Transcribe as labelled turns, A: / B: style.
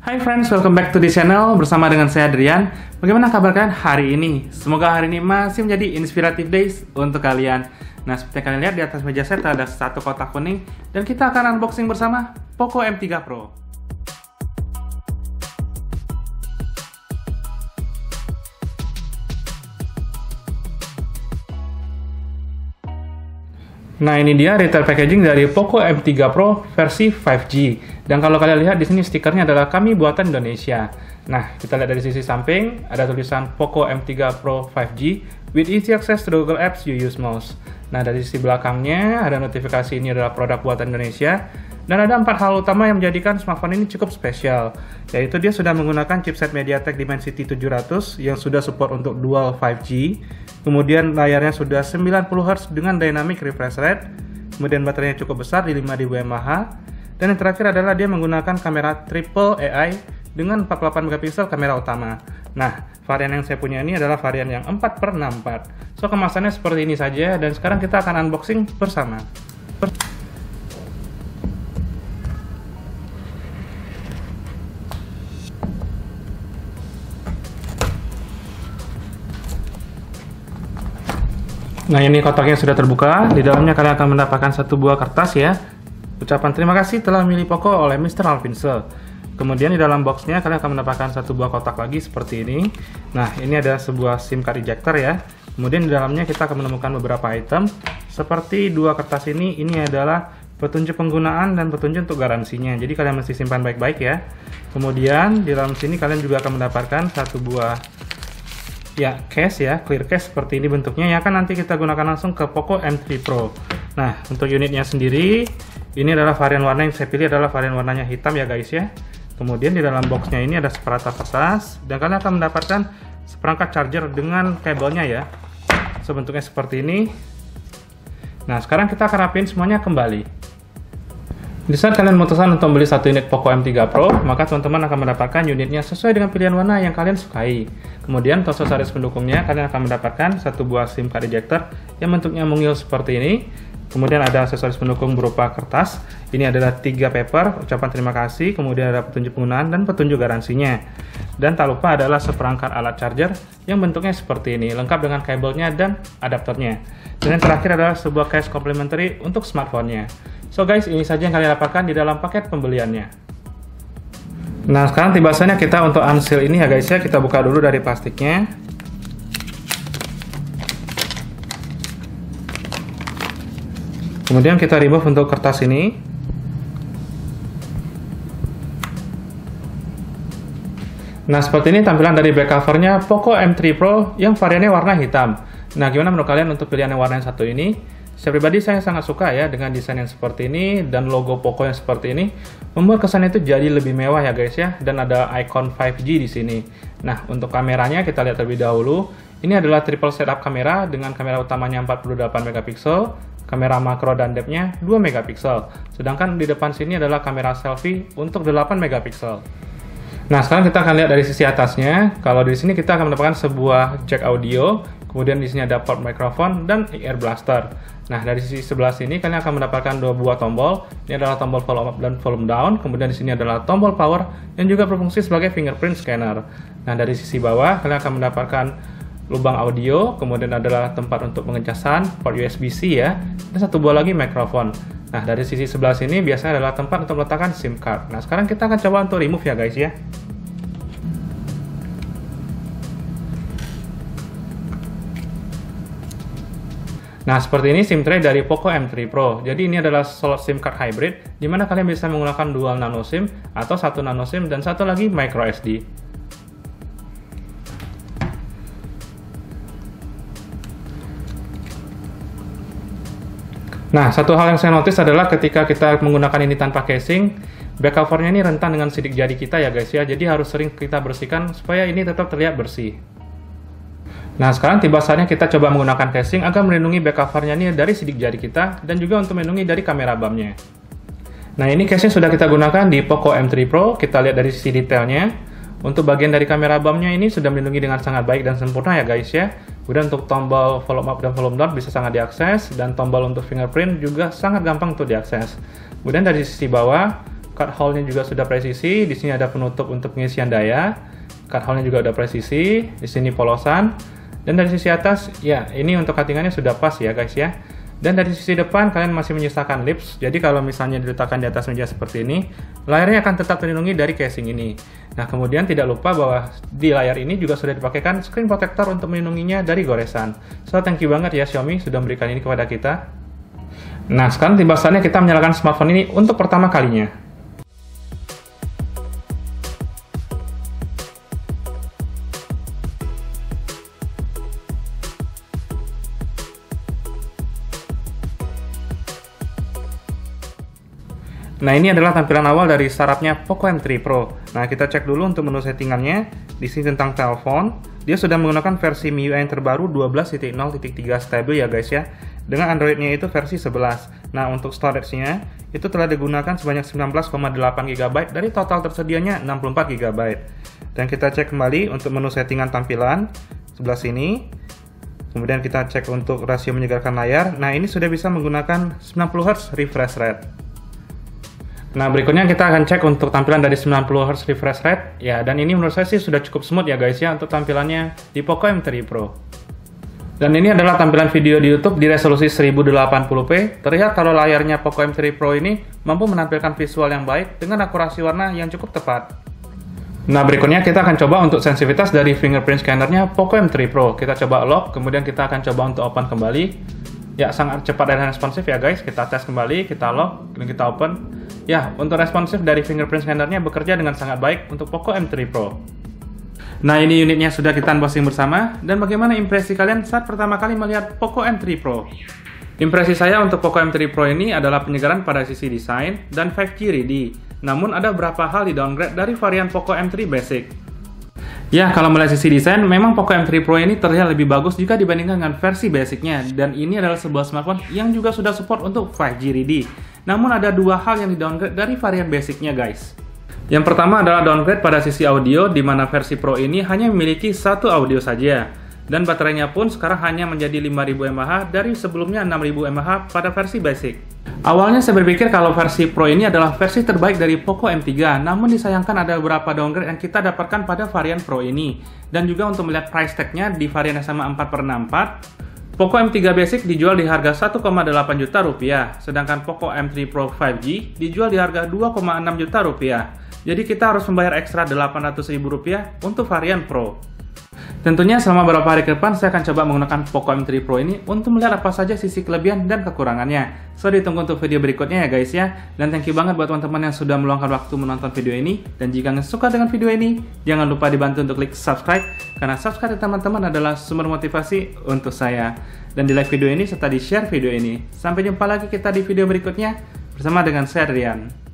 A: Hai friends, welcome back to the channel bersama dengan saya Adrian. Bagaimana kabar kalian hari ini? Semoga hari ini masih menjadi inspirative days untuk kalian. Nah, seperti yang kalian lihat di atas meja saya ada satu kotak kuning dan kita akan unboxing bersama Poco M3 Pro. Nah, ini dia retail packaging dari Poco M3 Pro versi 5G. Dan kalau kalian lihat di sini stikernya adalah kami buatan Indonesia. Nah, kita lihat dari sisi samping ada tulisan Poco M3 Pro 5G with easy access to Google Apps you use most. Nah, dari sisi belakangnya ada notifikasi ini adalah produk buatan Indonesia. Dan ada 4 hal utama yang menjadikan smartphone ini cukup spesial, yaitu dia sudah menggunakan chipset MediaTek Dimensity 700 yang sudah support untuk dual 5G. Kemudian layarnya sudah 90Hz dengan dynamic refresh rate. Kemudian baterainya cukup besar di 5000 mAh. Dan yang terakhir adalah dia menggunakan kamera triple AI dengan 48 megapiksel kamera utama. Nah, varian yang saya punya ini adalah varian yang 4x64. So, kemasannya seperti ini saja dan sekarang kita akan unboxing bersama. Nah, ini kotaknya sudah terbuka. Di dalamnya kalian akan mendapatkan satu buah kertas ya. Ucapan terima kasih telah memilih Poco oleh Mr. Alvinse. Kemudian di dalam boxnya kalian akan mendapatkan satu buah kotak lagi seperti ini. Nah, ini ada sebuah SIM card ejector ya. Kemudian di dalamnya kita akan menemukan beberapa item. Seperti dua kertas ini adalah petunjuk penggunaan dan petunjuk untuk garansinya. Jadi kalian mesti simpan baik-baik ya. Kemudian di dalam sini kalian juga akan mendapatkan satu buah case ya, clear case seperti ini bentuknya ya, kan nanti kita gunakan langsung ke Poco M3 Pro. Nah, untuk unitnya sendiri ini adalah varian warna yang saya pilih adalah varian warnanya hitam ya guys ya. Kemudian di dalam boxnya ini ada seperangkat kertas dan kalian akan mendapatkan seperangkat charger dengan kabelnya ya. Bentuknya seperti ini. Nah, sekarang kita akan rapiin semuanya kembali. Di saat kalian memutuskan untuk membeli satu unit Poco M3 Pro, maka teman-teman akan mendapatkan unitnya sesuai dengan pilihan warna yang kalian sukai. Kemudian untuk aksesoris pendukungnya, kalian akan mendapatkan satu buah SIM card ejector yang bentuknya mungil seperti ini. Kemudian ada aksesoris pendukung berupa kertas. Ini adalah 3 paper, ucapan terima kasih, kemudian ada petunjuk penggunaan dan petunjuk garansinya. Dan tak lupa adalah seperangkat alat charger yang bentuknya seperti ini, lengkap dengan kabelnya dan adaptornya. Dan yang terakhir adalah sebuah case complimentary untuk smartphone-nya. So guys, ini saja yang kalian dapatkan di dalam paket pembeliannya. Nah, sekarang tiba saatnya kita untuk unseal ini ya guys ya. Kita buka dulu dari plastiknya. Kemudian kita remove untuk kertas ini. Nah, seperti ini tampilan dari back covernya Poco M3 Pro yang variannya warna hitam. Nah, gimana menurut kalian untuk pilihan warna yang satu ini? Saya pribadi saya sangat suka ya dengan desain yang seperti ini dan logo Poco yang seperti ini membuat kesannya itu jadi lebih mewah ya guys ya, dan ada icon 5G di sini. Nah, untuk kameranya kita lihat terlebih dahulu. Ini adalah triple setup kamera dengan kamera utamanya 48 megapiksel, kamera makro dan depth-nya 2 megapiksel. Sedangkan di depan sini adalah kamera selfie untuk 8 megapiksel. Nah, sekarang kita akan lihat dari sisi atasnya. Kalau di sini kita akan mendapatkan sebuah jack audio, kemudian di sini ada port microphone dan ear blaster. Nah, dari sisi sebelah sini kalian akan mendapatkan dua buah tombol. Ini adalah tombol volume up dan volume down. Kemudian di sini adalah tombol power yang juga berfungsi sebagai fingerprint scanner. Nah, dari sisi bawah kalian akan mendapatkan lubang audio, kemudian adalah tempat untuk pengecasan, port USB-C ya, dan satu buah lagi mikrofon. Nah, dari sisi sebelah sini biasanya adalah tempat untuk meletakkan SIM card. Nah, sekarang kita akan coba untuk remove ya guys ya. Nah, seperti ini SIM tray dari Poco M3 Pro. Jadi ini adalah slot SIM card hybrid, di mana kalian bisa menggunakan dual nano SIM atau satu nano SIM dan satu lagi micro SD. Nah, satu hal yang saya notice adalah ketika kita menggunakan ini tanpa casing, back covernya ini rentan dengan sidik jari kita ya guys ya. Jadi harus sering kita bersihkan supaya ini tetap terlihat bersih. Nah, sekarang tiba saatnya kita coba menggunakan casing agar melindungi back covernya ini dari sidik jari kita dan juga untuk melindungi dari kamera bump-nya. Nah, ini casing sudah kita gunakan di Poco M3 Pro. Kita lihat dari sisi detailnya. Untuk bagian dari kamera bump-nya ini sudah melindungi dengan sangat baik dan sempurna ya guys ya. Kemudian untuk tombol volume up dan volume down bisa sangat diakses, dan tombol untuk fingerprint juga sangat gampang untuk diakses. Kemudian dari sisi bawah, Card hole-nya juga sudah presisi. Di sini ada penutup untuk pengisian daya. Card hole-nya juga udah presisi. Di sini polosan. Dan dari sisi atas, ya ini untuk cuttingannya sudah pas ya guys ya. Dan dari sisi depan kalian masih menyisakan lips. Jadi kalau misalnya diletakkan di atas meja seperti ini, layarnya akan tetap terlindungi dari casing ini. Nah kemudian tidak lupa bahwa di layar ini juga sudah dipakaikan screen protector untuk melindunginya dari goresan. So thank you banget ya Xiaomi sudah memberikan ini kepada kita. Nah sekarang tiba saatnya kita menyalakan smartphone ini untuk pertama kalinya. Nah ini adalah tampilan awal dari startupnya Poco M3 Pro. Nah kita cek dulu untuk menu settingannya. Di sini tentang telepon, dia sudah menggunakan versi MIUI yang terbaru 12.0.3 stabil ya guys ya. Dengan Android-nya itu versi 11. Nah untuk storage-nya itu telah digunakan sebanyak 19,8 GB dari total tersedianya 64 GB. Dan kita cek kembali untuk menu settingan tampilan sebelah sini. Kemudian kita cek untuk rasio menyegarkan layar. Nah ini sudah bisa menggunakan 90Hz refresh rate. Nah berikutnya kita akan cek untuk tampilan dari 90Hz refresh rate ya, dan ini menurut saya sih sudah cukup smooth ya guys ya untuk tampilannya di Poco M3 Pro. Dan ini adalah tampilan video di YouTube di resolusi 1080p. Terlihat kalau layarnya Poco M3 Pro ini mampu menampilkan visual yang baik dengan akurasi warna yang cukup tepat. Nah berikutnya kita akan coba untuk sensitivitas dari fingerprint scannernya Poco M3 Pro. Kita coba lock, kemudian kita akan coba untuk open kembali. Ya sangat cepat dan responsif ya guys. Kita tes kembali, kita lock, dan kita open. Ya, untuk responsif dari fingerprint scannernya bekerja dengan sangat baik untuk Poco M3 Pro. Nah, ini unitnya sudah kita unboxing bersama. Dan bagaimana impresi kalian saat pertama kali melihat Poco M3 Pro? Impresi saya untuk Poco M3 Pro ini adalah penyegaran pada sisi desain dan 5G ready. Namun ada beberapa hal di downgrade dari varian Poco M3 Basic. Ya, kalau melihat sisi desain, memang Poco M3 Pro ini terlihat lebih bagus jika dibandingkan dengan versi basicnya. Dan ini adalah sebuah smartphone yang juga sudah support untuk 5G ready. Namun ada dua hal yang di-downgrade dari varian basicnya guys. Yang pertama adalah downgrade pada sisi audio, di mana versi Pro ini hanya memiliki satu audio saja. Dan baterainya pun sekarang hanya menjadi 5000 mAh dari sebelumnya 6000 mAh pada versi basic. Awalnya saya berpikir kalau versi Pro ini adalah versi terbaik dari Poco M3, namun disayangkan ada beberapa downgrade yang kita dapatkan pada varian Pro ini. Dan juga untuk melihat price tag-nya di varian SMA 4/64, Poco M3 Basic dijual di harga 1,8 juta rupiah, sedangkan Poco M3 Pro 5G dijual di harga 2,6 juta rupiah. Jadi kita harus membayar ekstra 800.000 rupiah untuk varian Pro. Tentunya selama beberapa hari ke depan saya akan coba menggunakan Poco M3 Pro ini untuk melihat apa saja sisi kelebihan dan kekurangannya. So ditunggu untuk video berikutnya ya guys ya. Dan thank you banget buat teman-teman yang sudah meluangkan waktu menonton video ini. Dan jika kalian suka dengan video ini, jangan lupa dibantu untuk klik subscribe, karena subscribe teman-teman adalah sumber motivasi untuk saya. Dan di like video ini serta di share video ini. Sampai jumpa lagi kita di video berikutnya bersama dengan saya Rian.